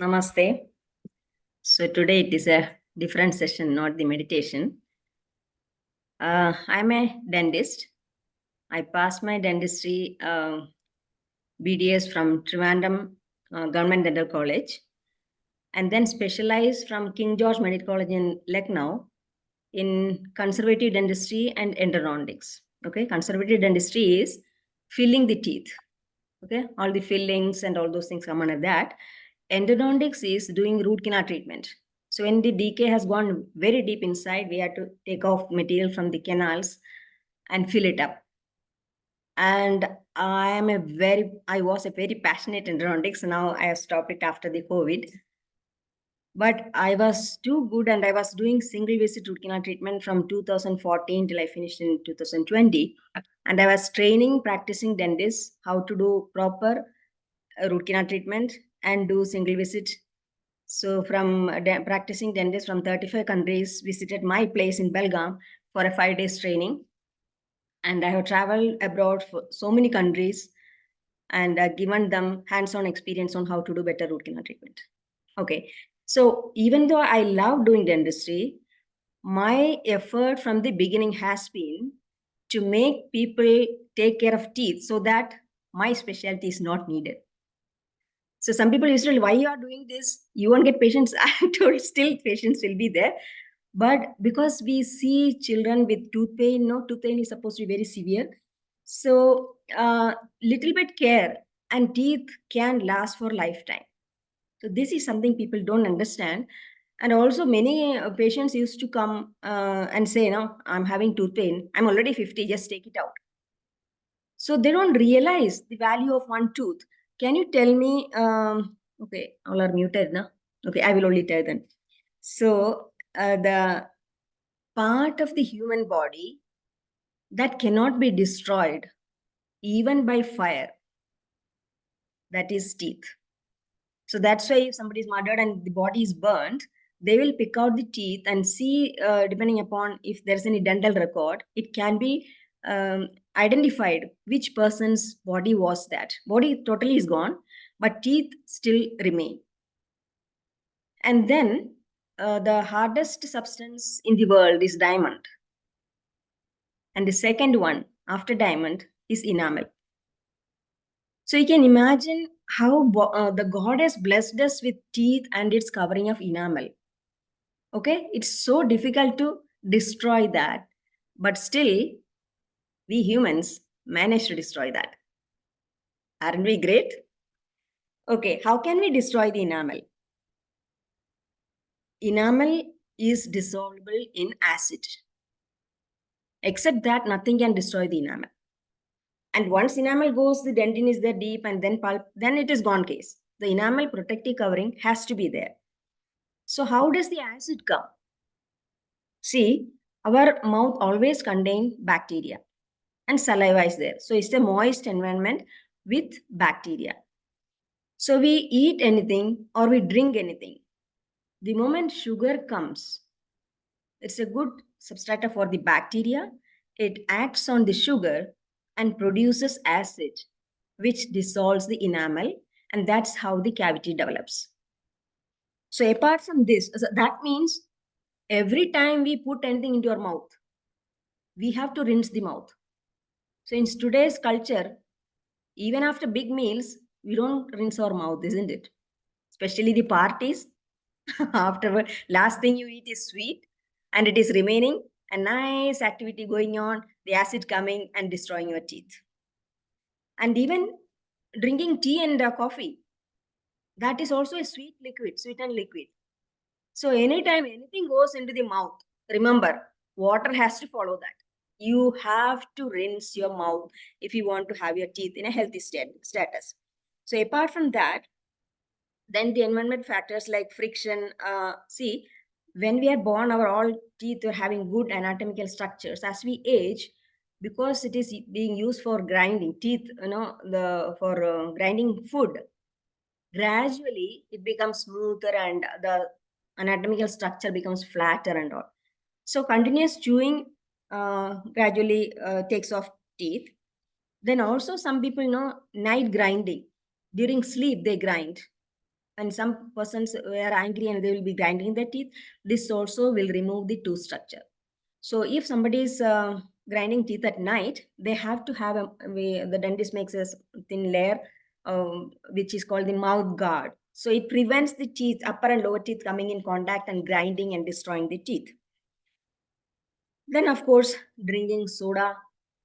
Namaste. So today it is a different session, not the meditation. I'm a dentist. I passed my dentistry BDS from Trivandrum Government Dental College and then specialized from King George Medical College in Lucknow in conservative dentistry and endodontics. Okay, conservative dentistry is filling the teeth. Okay, all the fillings and all those things come under that. Endodontics is doing root canal treatment. So when the decay has gone very deep inside, we have to take off material from the canals and fill it up. And I was a very passionate endodontics. Now I have stopped it after the COVID. But I was too good and I was doing single visit root canal treatment from 2014 till I finished in 2020. And I was training practicing dentists how to do proper root canal treatment and do single visit. So from practicing dentist from 35 countries visited my place in Belgaum for a 5 days training. And I have traveled abroad for so many countries and given them hands-on experience on how to do better root canal treatment. Okay. So even though I love doing dentistry, my effort from the beginning has been to make people take care of teeth so that my specialty is not needed. So some people usually, why you are doing this? You won't get patients. I told still patients will be there. But because we see children with tooth pain, no, tooth pain is supposed to be very severe. So little bit care and teeth can last for lifetime. So this is something people don't understand. And also many patients used to come and say, no, I'm having tooth pain. I'm already 50, just take it out. So they don't realize the value of one tooth. Can you tell me, okay, all are muted now. Okay, I will only tell them. So the part of the human body that cannot be destroyed even by fire, that is teeth. So that's why if somebody is murdered and the body is burnt, they will pick out the teeth and see, depending upon if there's any dental record, it can be identified which person's body was that. Body totally is gone, but teeth still remain. And then the hardest substance in the world is diamond. And the second one after diamond is enamel. So you can imagine how the God has blessed us with teeth and its covering of enamel. Okay, it's so difficult to destroy that, but still, we humans manage to destroy that. Aren't we great? Okay, how can we destroy the enamel? Enamel is dissolvable in acid. Except that, nothing can destroy the enamel. And once enamel goes, the dentin is there deep and then pulp, then it is gone case. The enamel protective covering has to be there. So how does the acid come? See, our mouth always contains bacteria and saliva is there. So it's a moist environment with bacteria. So we eat anything or we drink anything. The moment sugar comes, it's a good substrata for the bacteria. It acts on the sugar and produces acid, which dissolves the enamel, and that's how the cavity develops. So apart from this, so that means every time we put anything into our mouth, we have to rinse the mouth. So in today's culture, even after big meals, we don't rinse our mouth, isn't it? Especially the parties. Afterward, last thing you eat is sweet and it is remaining a nice activity going on, the acid coming and destroying your teeth. And even drinking tea and coffee, that is also a sweetened liquid. So anytime anything goes into the mouth, remember, water has to follow that. You have to rinse your mouth if you want to have your teeth in a healthy status. So apart from that, then the environment factors like friction. See, when we are born, our all teeth are having good anatomical structures. As we age, because it is being used for grinding teeth, for grinding food, gradually it becomes smoother and the anatomical structure becomes flatter and all. So continuous chewing gradually takes off teeth. Then also some people know night grinding. During sleep, they grind. and some persons were angry and they will be grinding their teeth, this also will remove the tooth structure. So if somebody is grinding teeth at night, they have to have the dentist makes a thin layer, which is called the mouth guard. So it prevents the teeth, upper and lower teeth, coming in contact and grinding and destroying the teeth. Then, of course, drinking soda,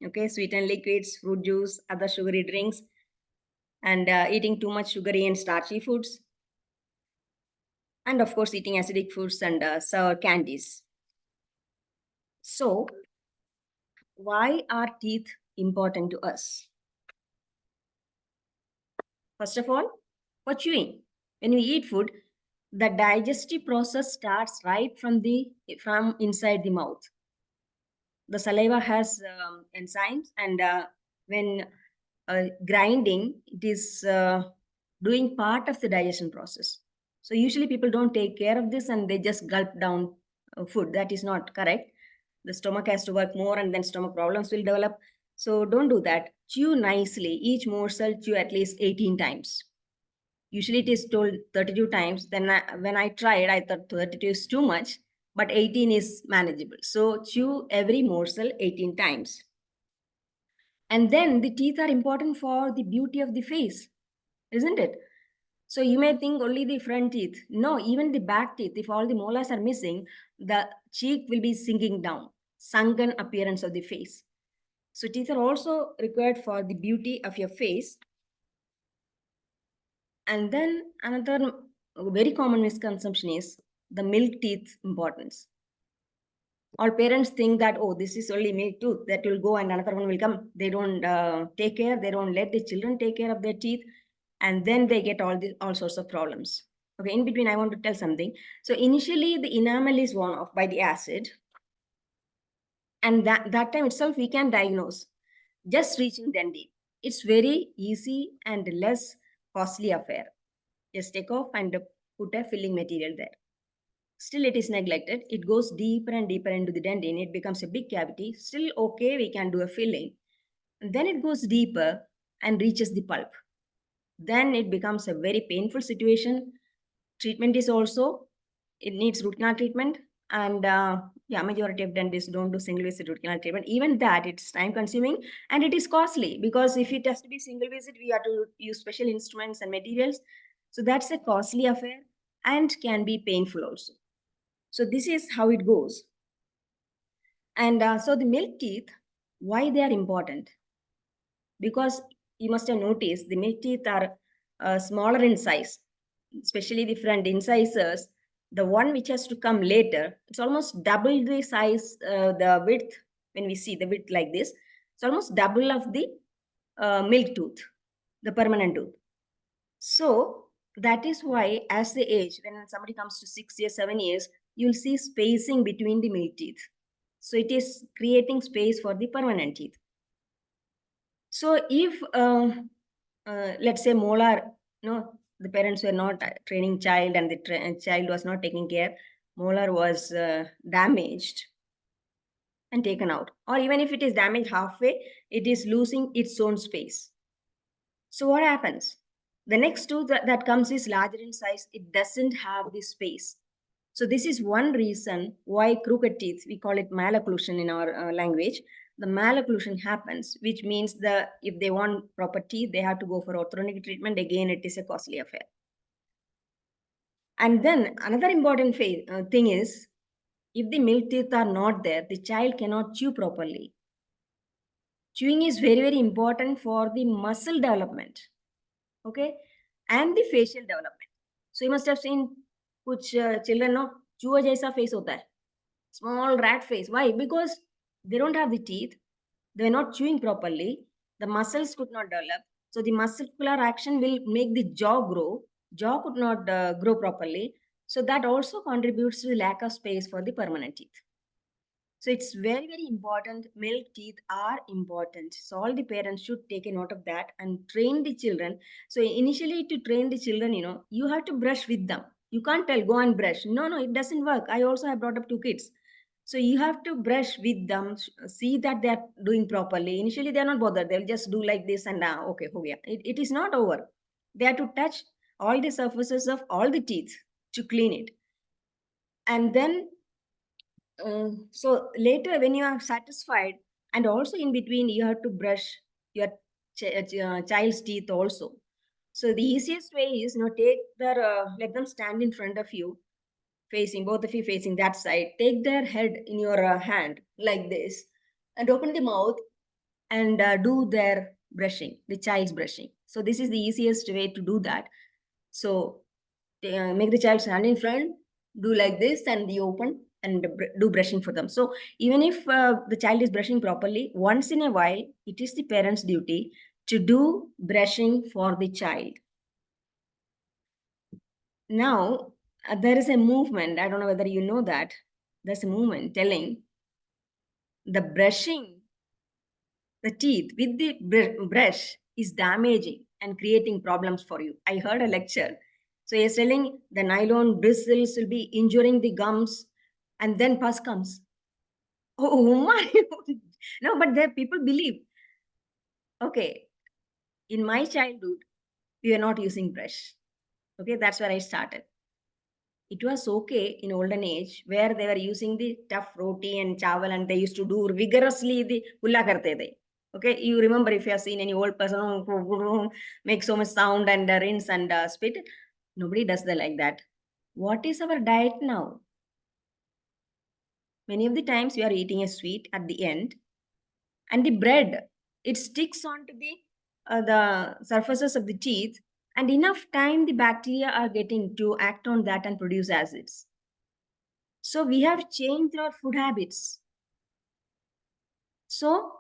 okay, sweetened liquids, fruit juice, other sugary drinks, and eating too much sugary and starchy foods, and of course, eating acidic foods and sour candies. So, why are teeth important to us? First of all, for chewing. When we eat food, the digestive process starts right from inside the mouth. The saliva has enzymes, and when grinding, it is doing part of the digestion process. So usually people don't take care of this and they just gulp down food. That is not correct. The stomach has to work more, and then stomach problems will develop. So don't do that. Chew nicely. Each morsel chew at least 18 times. Usually it is told 32 times. Then when I tried, I thought 32 is too much, but 18 is manageable. So chew every morsel 18 times. And then the teeth are important for the beauty of the face, isn't it? So you may think only the front teeth. No, even the back teeth, if all the molars are missing, the cheek will be sinking down, sunken appearance of the face. So teeth are also required for the beauty of your face. And then another very common misconception is the milk teeth importance. All parents think that, oh, this is only milk tooth, that will go and another one will come. They don't take care, they don't let the children take care of their teeth, and then they get all sorts of problems. Okay, in between, I want to tell something. So initially, the enamel is worn off by the acid, and that time itself we can diagnose just reaching dentine. It's very easy and less costly affair. Just take off and put a filling material there. Still, it is neglected. It goes deeper and deeper into the dentine. It becomes a big cavity. Still, okay, we can do a filling. And then it goes deeper and reaches the pulp. Then it becomes a very painful situation. Treatment is also, it needs root canal treatment. And yeah, majority of dentists don't do single visit root canal treatment. Even that, it's time consuming and it is costly, because if it has to be single visit, we have to use special instruments and materials. So that's a costly affair and can be painful also. So this is how it goes. And so the milk teeth, why they are important? Because you must have noticed the milk teeth are smaller in size, especially the front incisors. The one which has to come later, it's almost double the size, the width. When we see the width like this, it's almost double of the milk tooth, the permanent tooth. So that is why, as the age, when somebody comes to 6 years, 7 years, you'll see spacing between the milk teeth. So it is creating space for the permanent teeth. So if let's say molar, no, the parents were not training child and the child was not taking care, molar was damaged and taken out, or even if it is damaged halfway, it is losing its own space. So what happens? The next tooth that comes is larger in size. It doesn't have the space. So this is one reason why crooked teeth, we call it malocclusion in our language. The malocclusion happens, which means if they want proper teeth, they have to go for orthodontic treatment. Again, it is a costly affair. And then another important thing is, if the milk teeth are not there, the child cannot chew properly. Chewing is very, very important for the muscle development, okay, and the facial development. So you must have seen कुछ children, no, चूहा जैसा face होता है, small rat face. Why? Because they don't have the teeth, they are not chewing properly, the muscles could not develop. So the muscular action will make the jaw grow. Jaw could not grow properly. So that also contributes to the lack of space for the permanent teeth. So it's very, very important. Milk teeth are important. So all the parents should take a note of that and train the children. So initially, to train the children, you have to brush with them. You can't tell, go and brush. No, it doesn't work. I also have brought up 2 kids. So you have to brush with them, see that they are doing properly. Initially, they are not bothered. They'll just do like this and okay, ho gaya. It is not over. They have to touch all the surfaces of all the teeth to clean it. And then, so later when you are satisfied, and also in between, you have to brush your child's teeth also. So the easiest way is, take their, let them stand in front of you, facing, both of you facing that side. Take their head in your hand like this, and open the mouth, and do their brushing, the child's brushing. So this is the easiest way to do that. So make the child stand in front, do like this, and you open and do brushing for them. So even if the child is brushing properly, once in a while, it is the parent's duty to do brushing for the child. Now, there is a movement. I don't know whether you know that. There's a movement telling the brushing the teeth with the brush is damaging and creating problems for you. I heard a lecture. So he's telling the nylon bristles will be injuring the gums, and then pus comes. Oh my! No, but there people believe. Okay, in my childhood, we were not using brush. Okay, that's where I started. It was okay in olden age where they were using the tough roti and chawal, and they used to do vigorously the pulla karte the. Okay, you remember if you have seen any old person make so much sound and rinse and spit. Nobody does that like that. What is our diet now? Many of the times we are eating a sweet at the end, and the bread, it sticks onto the surfaces of the teeth, and enough time the bacteria are getting to act on that and produce acids. So we have changed our food habits. So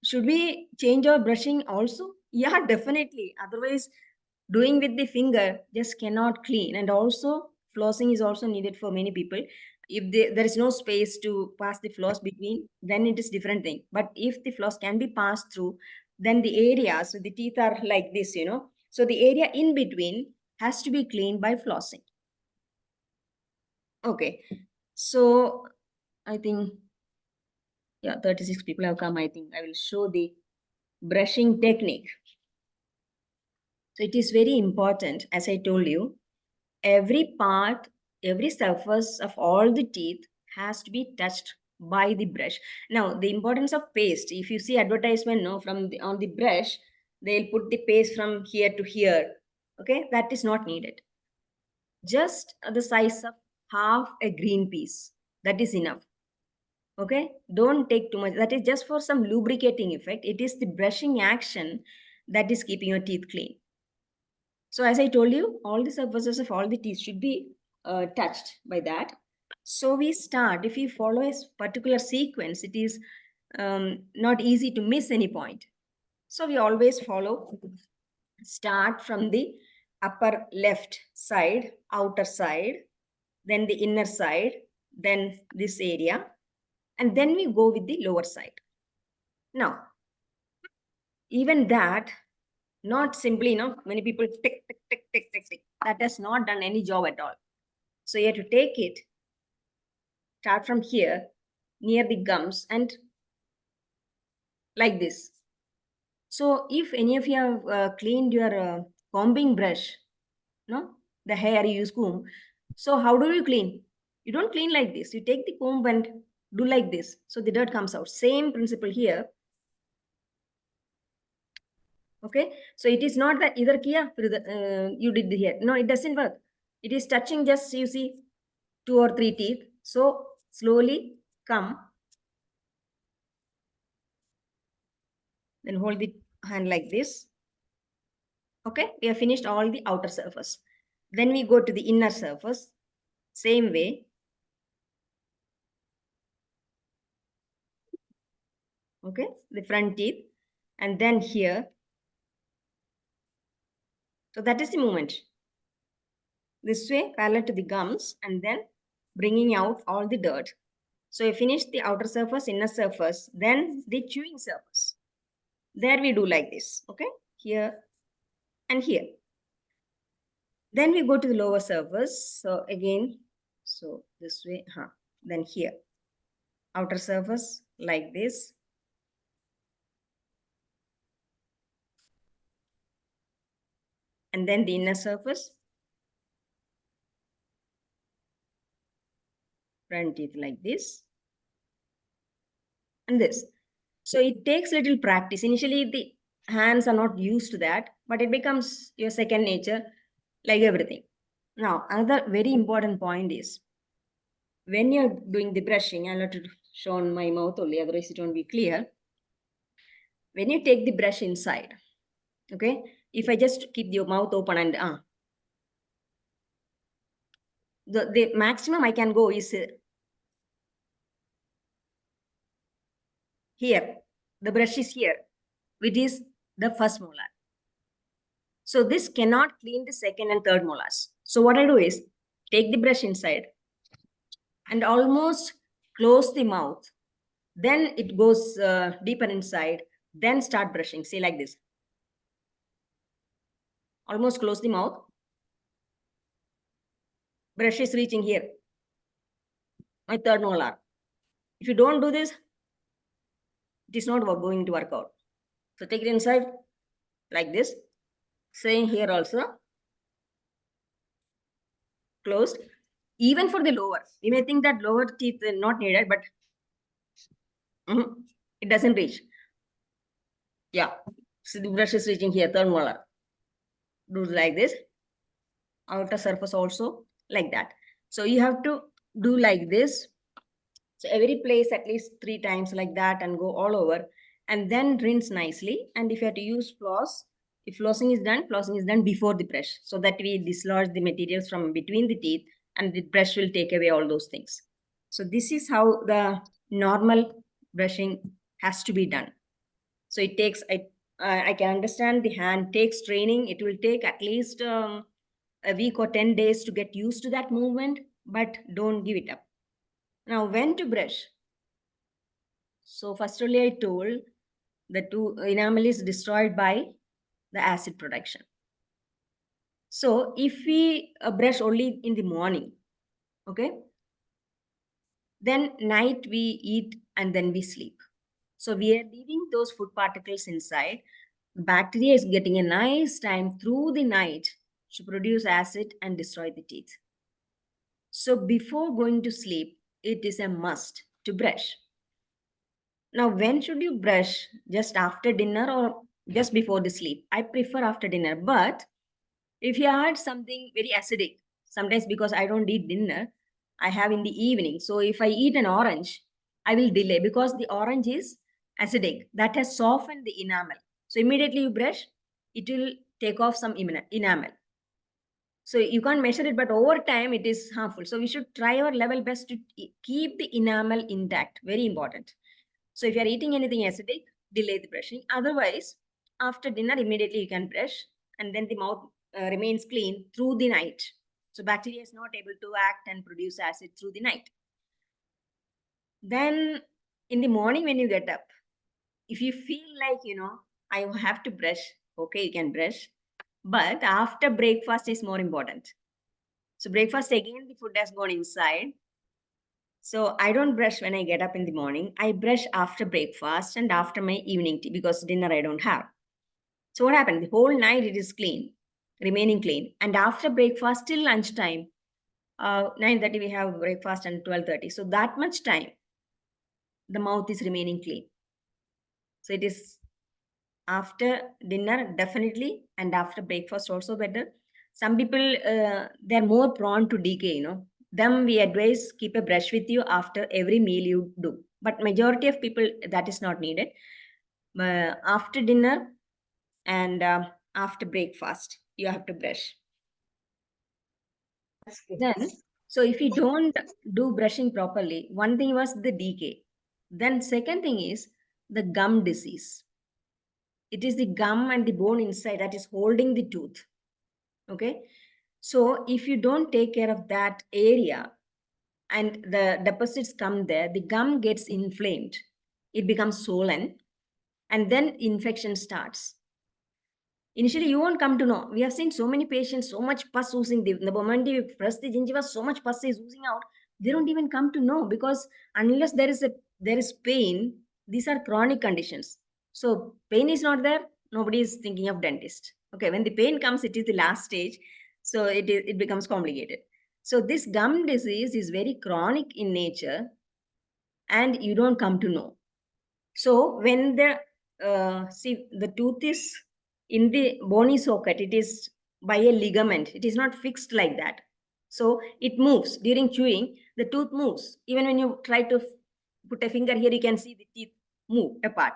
should we change our brushing also? Yeah, definitely. Otherwise, doing with the finger just cannot clean. And also, flossing is also needed for many people. If there is no space to pass the floss between, then it is different thing. But if the floss can be passed through, then the area, so the teeth are like this, So the area in between has to be cleaned by flossing. Okay. So I think, yeah, 36 people have come. I think I will show the brushing technique. So it is very important, as I told you, every part, every surface of all the teeth has to be touched by the brush. Now, the importance of paste, if you see advertisement, no, from on the brush, they'll put the paste from here to here. Okay, that is not needed. Just the size of half a green piece. That is enough. Okay, don't take too much. That is just for some lubricating effect. It is the brushing action that is keeping your teeth clean. So as I told you, all the surfaces of all the teeth should be touched by that. So we start, if you follow a particular sequence, it is not easy to miss any point. So we always follow, start from the upper left side, outer side, then the inner side, then this area, and then we go with the lower side. Now, even that, not simply, many people tick, tick, tick, tick, tick, tick. That has not done any job at all. So you have to take it, start from here, near the gums, and like this. So if any of you have cleaned your combing brush, the hair you use comb. So how do you clean? You don't clean like this. You take the comb and do like this. So the dirt comes out. Same principle here. Okay, so it is not that either kia you did here. No, it doesn't work. It is touching just, you see, 2 or 3 teeth. So slowly come, then hold the hand like this. Okay, we have finished all the outer surface. Then we go to the inner surface, same way. Okay, the front teeth, and then here. So that is the movement. This way, parallel to the gums, and then bringing out all the dirt. So we finish the outer surface, inner surface, then the chewing surface. There we do like this, okay? Here and here. Then we go to the lower surface. So again, so this way, then here. Outer surface like this. And then the inner surface front teeth like this and this. So it takes little practice. Initially, the hands are not used to that, but it becomes your second nature, like everything. Now, another very important point is when you're doing the brushing, I'll have to show on my mouth only, otherwise it won't be clear. When you take the brush inside, okay, if I just keep your mouth open and the maximum I can go is here. The brush is here, which is the first molar. So this cannot clean the second and third molars. So what I do is take the brush inside and almost close the mouth. Then it goes deeper inside. Then start brushing. See, like this. Almost close the mouth. Brush is reaching here. My third molar. If you don't do this, it is not going to work out. So take it inside like this. Same here also. Closed. Even for the lower, you may think that lower teeth are not needed, but it doesn't reach. Yeah. So the brush is reaching here, third molar. Do like this. Outer surface also like that. So you have to do like this. So every place at least 3 times like that and go all over and then rinse nicely. And if you have to use floss, if flossing is done before the brush so that we dislodge the materials from between the teeth and the brush will take away all those things. So this is how the normal brushing has to be done. So it takes, I can understand the hand takes training. It will take at least a week or 10 days to get used to that movement, but don't give it up. Now, when to brush? So firstly, I told the enamel is destroyed by the acid production. So if we brush only in the morning, okay, then night we eat and then we sleep. So we are leaving those food particles inside. Bacteria is getting a nice time through the night to produce acid and destroy the teeth. So before going to sleep, it is a must to brush. Now, when should you brush? Just after dinner or just before the sleep? I prefer after dinner. But if you had something very acidic, sometimes because I don't eat dinner, I have in the evening. So if I eat an orange, I will delay because the orange is acidic. That has softened the enamel. So immediately you brush, it will take off some enamel. So you can't measure it, but over time it is harmful. So we should try our level best to keep the enamel intact. Very important. So if you are eating anything acidic, delay the brushing. Otherwise, after dinner, immediately you can brush and then the mouth remains clean through the night. So bacteria is not able to act and produce acid through the night. Then in the morning when you get up, if you feel like, I have to brush, okay, you can brush. But after breakfast is more important. So breakfast, again, the food has gone inside. So I don't brush when I get up in the morning. I brush after breakfast and after my evening tea because dinner I don't have. So what happened? The whole night it is clean, remaining clean. And after breakfast till lunchtime, 9:30 we have breakfast and 12:30. So that much time, the mouth is remaining clean. So it is after dinner definitely and after breakfast also better. Some people, they're more prone to decay, them we advise keep a brush with you after every meal you do, but majority of people that is not needed. After dinner and after breakfast you have to brush. Then so if you don't do brushing properly, one thing was the decay, then second thing is the gum disease. It is the gum and the bone inside that is holding the tooth. Okay, so if you don't take care of that area and the deposits come there, the gum gets inflamed, it becomes swollen, and then infection starts. Initially, you won't come to know. We have seen so many patients, so much pus oozing. The moment you press the gingiva, so much pus is oozing out. They don't even come to know because unless there is pain, these are chronic conditions. So pain is not there, nobody is thinking of dentist. Okay, when the pain comes, it is the last stage. So it becomes complicated. So this gum disease is very chronic in nature and you don't come to know. So when the see the tooth is in the bony socket, it is by a ligament. It is not fixed like that. So it moves during chewing. The tooth moves. Even when you try to put a finger here, you can see the teeth move apart.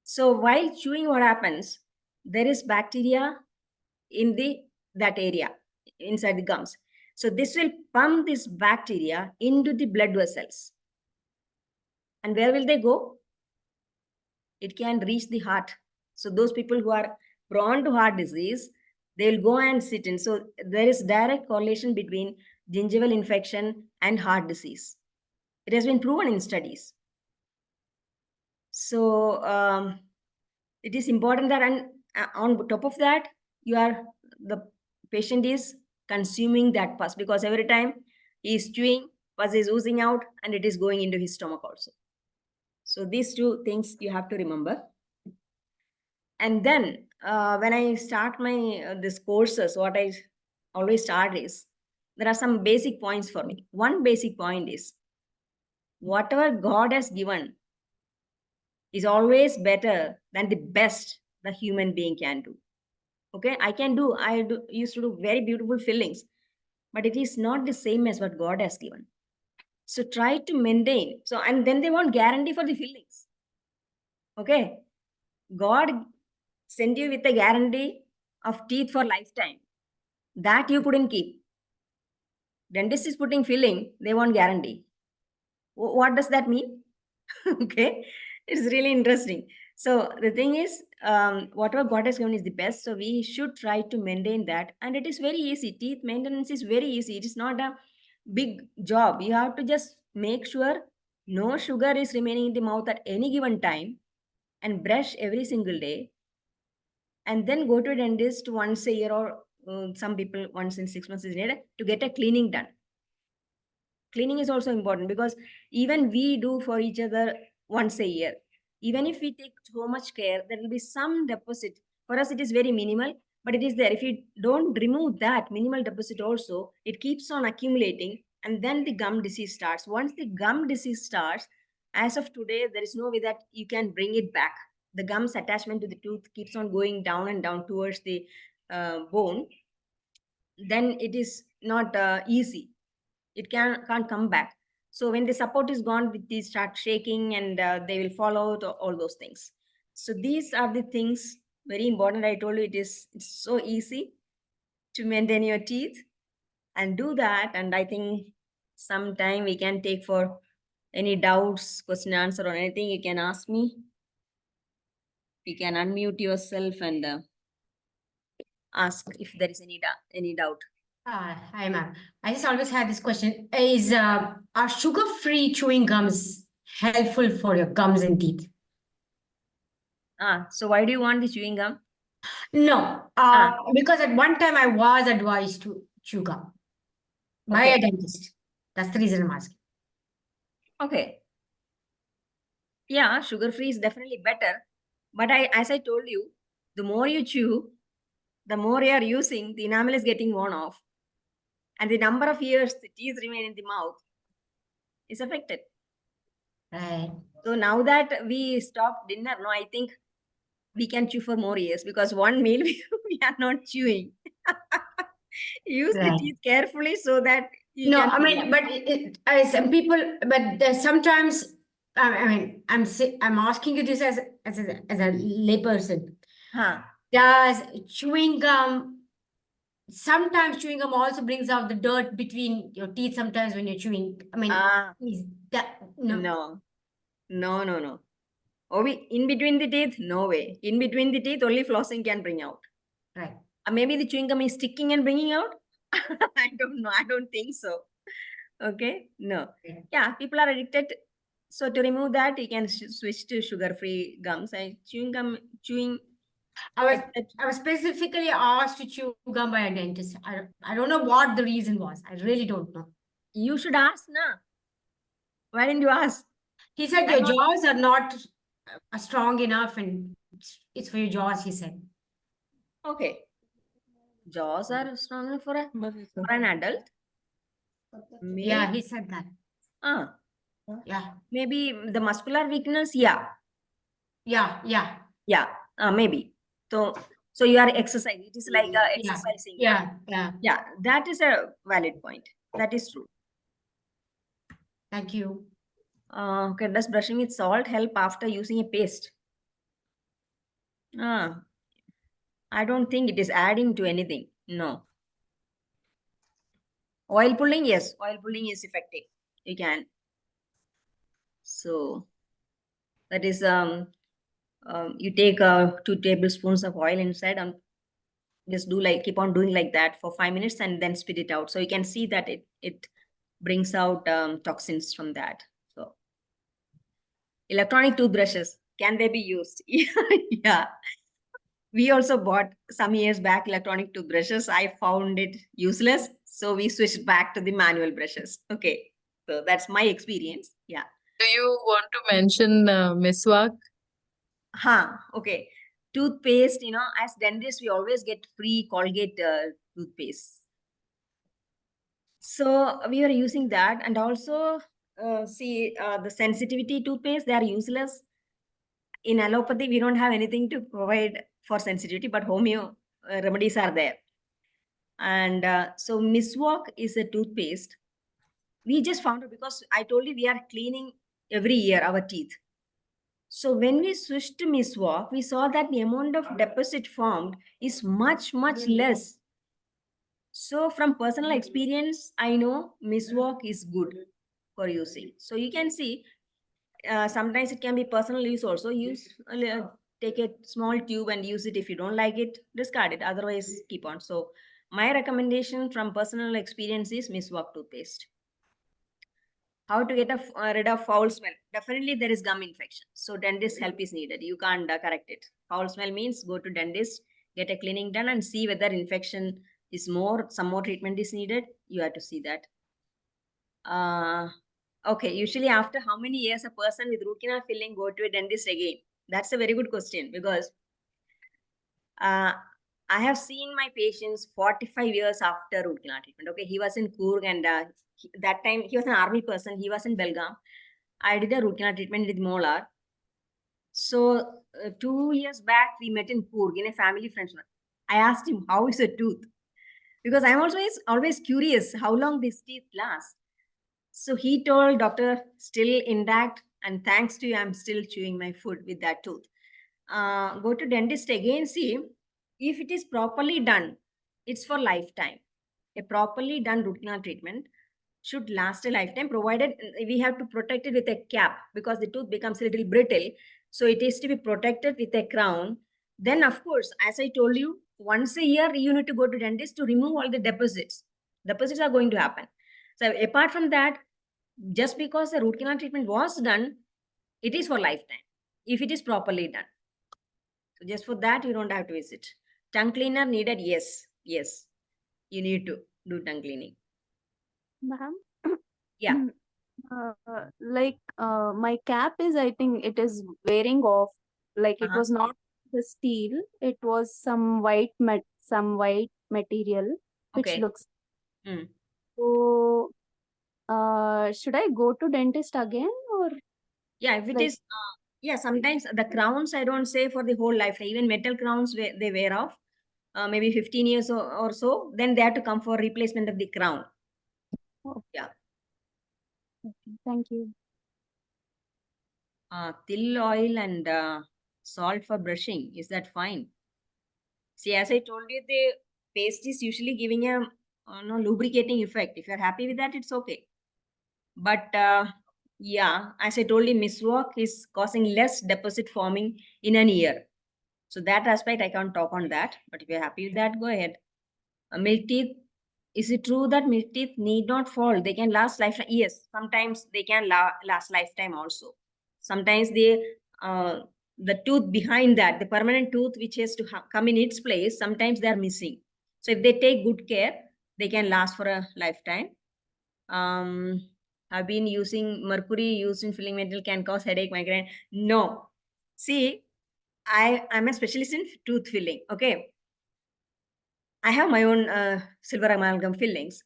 So while chewing, what happens? There is bacteria in the that area inside the gums. So this will pump this bacteria into the blood vessels. And where will they go? It can reach the heart. So those people who are prone to heart disease, they will go and sit in. So there is direct correlation between gingival infection and heart disease. It has been proven in studies. So it is important that, and on top of that, the patient is consuming that pus, because every time he is chewing, pus is oozing out and it is going into his stomach also. So these two things you have to remember. And then when I start my this courses, what I always start is, there are some basic points for me. One basic point is, whatever God has given is always better than the best the human being can do. Okay, I used to do very beautiful fillings, but it is not the same as what God has given. So try to maintain. So, and then they want guarantee for the fillings. Okay, God send you with a guarantee of teeth for lifetime. That you couldn't keep. Dentist is putting filling, they want guarantee. What does that mean? Okay, it's really interesting. So the thing is, whatever God has given is the best. So we should try to maintain that, and it is very easy. Teeth maintenance is very easy. It is not a big job. You have to just make sure no sugar is remaining in the mouth at any given time, and brush every single day, and then go to a dentist once a year, or some people once in 6 months is needed to get a cleaning done. Cleaning is also important, because even we do for each other once a year. Even if we take so much care, there will be some deposit. For us, it is very minimal, but it is there. If you don't remove that minimal deposit also, it keeps on accumulating, and then the gum disease starts. Once the gum disease starts, as of today, there is no way that you can bring it back. The gum's attachment to the tooth keeps on going down and down towards the bone. Then it is not easy. It can't come back. So when the support is gone, they start shaking, and they will fall out, all those things. So these are the things very important. I told you, it's so easy to maintain your teeth and do that. And I think sometime we can take for any doubts, question answer, or anything. You can ask me. You can unmute yourself and ask if there is any doubt. Hi, ma'am. I just always had this question. Are sugar-free chewing gums helpful for your gums and teeth? So why do you want the chewing gum? No, because at one time I was advised to chew gum by Okay. a dentist. That's the reason I'm asking. Okay. Yeah, sugar free is definitely better. But as I told you, the more you chew, the more you are using, the enamel is getting worn off. And the number of years the teeth remain in the mouth is affected. Right. So now that we stopped dinner, no, I think we can chew for more years, because one meal we are not chewing. Use the Right. teeth carefully so that you No, can. I mean, but some people, but sometimes, I'm asking you this as a layperson. Huh. Does chewing gum, sometimes chewing gum also brings out the dirt between your teeth sometimes when you're chewing? I mean, is that, no? No. Oh, in between the teeth? No way. In between the teeth, only flossing can bring out. Right. Maybe the chewing gum is sticking and bringing out. I don't know. I don't think so. Okay. No. Right. Yeah, people are addicted. So to remove that, you can switch to sugar-free gums. And chewing. I was specifically asked to chew gum by a dentist. I don't know what the reason was. I really don't know. You should ask, na. Why didn't you ask? He said your jaws are not strong enough, and it's for your jaws, he said. Okay. Jaws are strong enough for an adult. Yeah, he said that. Ah, Yeah. maybe the muscular weakness. Yeah, Yeah. Yeah. yeah, maybe. So you are exercising. It is like Yeah. exercising. Yeah. Yeah. Yeah, that is a valid point. That is true. Thank you. Okay, does brushing with salt help after using a paste? Ah, I don't think it is adding to anything. No. Oil pulling, yes, oil pulling is effective. You can. So that is you take 2 tablespoons of oil inside and just do like keep on doing like that for 5 minutes and then spit it out. So you can see that it brings out toxins from that. So electronic toothbrushes, can they be used? Yeah. We also bought some years back electronic toothbrushes. I found it useless. So we switched back to the manual brushes. Okay. So that's my experience. Yeah. Do you want to mention miswak? Okay. Toothpaste, as dentists, we always get free Colgate toothpaste. So we are using that. And also, the sensitivity toothpaste, they are useless. In allopathy, we don't have anything to provide for sensitivity, but homeo remedies are there. And so Miswak is a toothpaste. We just found it because I told you we are cleaning every year our teeth. So when we switched to Miswak, we saw that the amount of deposit formed is much, much less. So from personal experience, I know Miswak is good for using. So you can see sometimes it can be personal use also. Take a small tube and use it. If you don't like it, discard it. Otherwise, keep on. So my recommendation from personal experience is Miswak toothpaste. How to get rid of foul smell? Definitely there is gum infection. So dentist help is needed. You can't correct it. Foul smell means go to dentist, get a cleaning done and see whether infection is more, some more treatment is needed. You have to see that. Okay, usually after how many years a person with root canal filling go to a dentist again? That's a very good question because I have seen my patients 45 years after root canal treatment. Okay, he was in Coorg and that time he was an army person. He was in Belgaum. I did a root canal treatment with molar. So 2 years back, we met in Coorg in a family function. I asked him, how is a tooth? Because I'm also always curious how long these teeth last. So he told doctor, still intact, and thanks to you, I'm still chewing my food with that tooth. Go to dentist again, see if it is properly done, it's for lifetime. A properly done root canal treatment should last a lifetime, provided we have to protect it with a cap because the tooth becomes a little brittle. So it is to be protected with a crown. Then, of course, as I told you, once a year you need to go to dentist to remove all the deposits. Deposits are going to happen. So apart from that, just because the root canal treatment was done, it is for lifetime if it is properly done. So just for that, you don't have to visit. Tongue cleaner needed? Yes. Yes. You need to do tongue cleaning. Ma'am, Yeah. my cap is, I think it is wearing off. Like it Uh-huh. was not the steel, it was some white material which Okay. looks. Mm. So, should I go to dentist again or Yeah, if it like? is, yeah, sometimes the crowns, I don't say for the whole life. Even metal crowns, they wear off, maybe 15 years or so, then they have to come for replacement of the crown. Oh, Yeah. okay, thank you. Till oil and salt for brushing, is that fine? See, as I told you, the paste is usually giving a no, lubricating effect. If you're happy with that, it's okay. But yeah, as I told you, miswak is causing less deposit forming in an year. So that aspect, I can't talk on that. But if you're happy with that, go ahead. Milk teeth, is it true that milk teeth need not fall? They can last lifetime. Yes, sometimes they can last lifetime also. Sometimes the tooth behind that, the permanent tooth which has to come in its place, sometimes they are missing. So if they take good care, they can last for a lifetime. I've been using mercury used in filling metal can cause headache, migraine. No. See, I'm a specialist in tooth filling. Okay. I have my own silver amalgam fillings.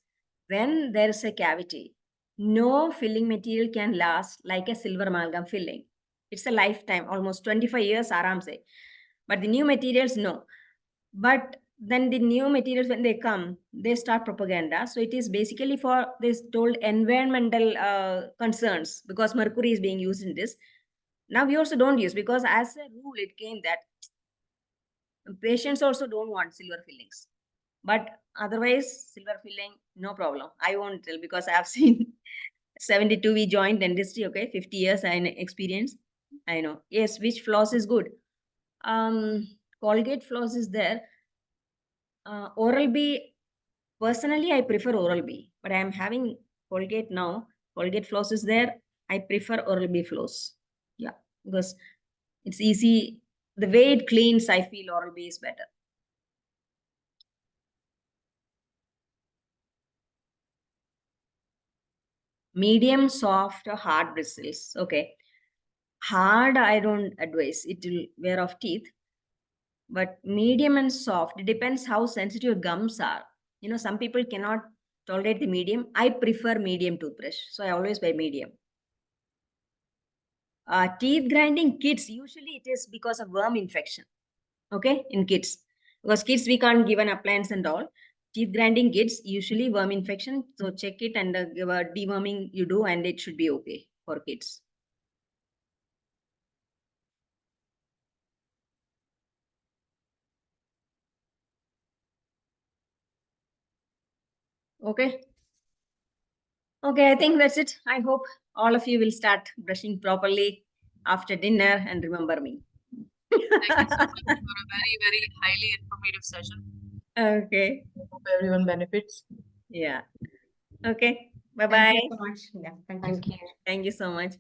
when there is a cavity, no filling material can last like a silver amalgam filling. It's a lifetime, almost 25 years, aram se. But the new materials, no. But then the new materials, when they come, they start propaganda. So it is basically for this told environmental concerns, because mercury is being used in this. Now we also don't use, because as a rule it came that patients also don't want silver fillings. But otherwise, silver filling, no problem. I won't tell, because I've seen 72 we joined dentistry, okay, 50 years I experience. I know. Yes, which floss is good? Colgate floss is there. Oral B, personally, I prefer Oral B, but I am having Colgate now. Colgate floss is there. I prefer Oral B floss. Yeah, because it's easy. The way it cleans, I feel Oral B is better. Medium, soft, or hard bristles. Okay. Hard, I don't advise. It will wear off teeth. But medium and soft, it depends how sensitive your gums are. You know, some people cannot tolerate the medium. I prefer medium toothbrush. So I always buy medium. Teeth grinding, kids, usually it is because of worm infection. Okay, in kids. Because kids, we can't give an appliance and all. Teeth grinding kids, usually worm infection. So check it and give a deworming you do, and it should be okay for kids. Okay. Okay, I think that's it. I hope all of you will start brushing properly after dinner and remember me. Thank you so much for a very, very highly informative session. Okay. I hope everyone benefits. Yeah. Okay. Bye Thank bye. you so much. Yeah, thank you. Thank you. Thank you so much.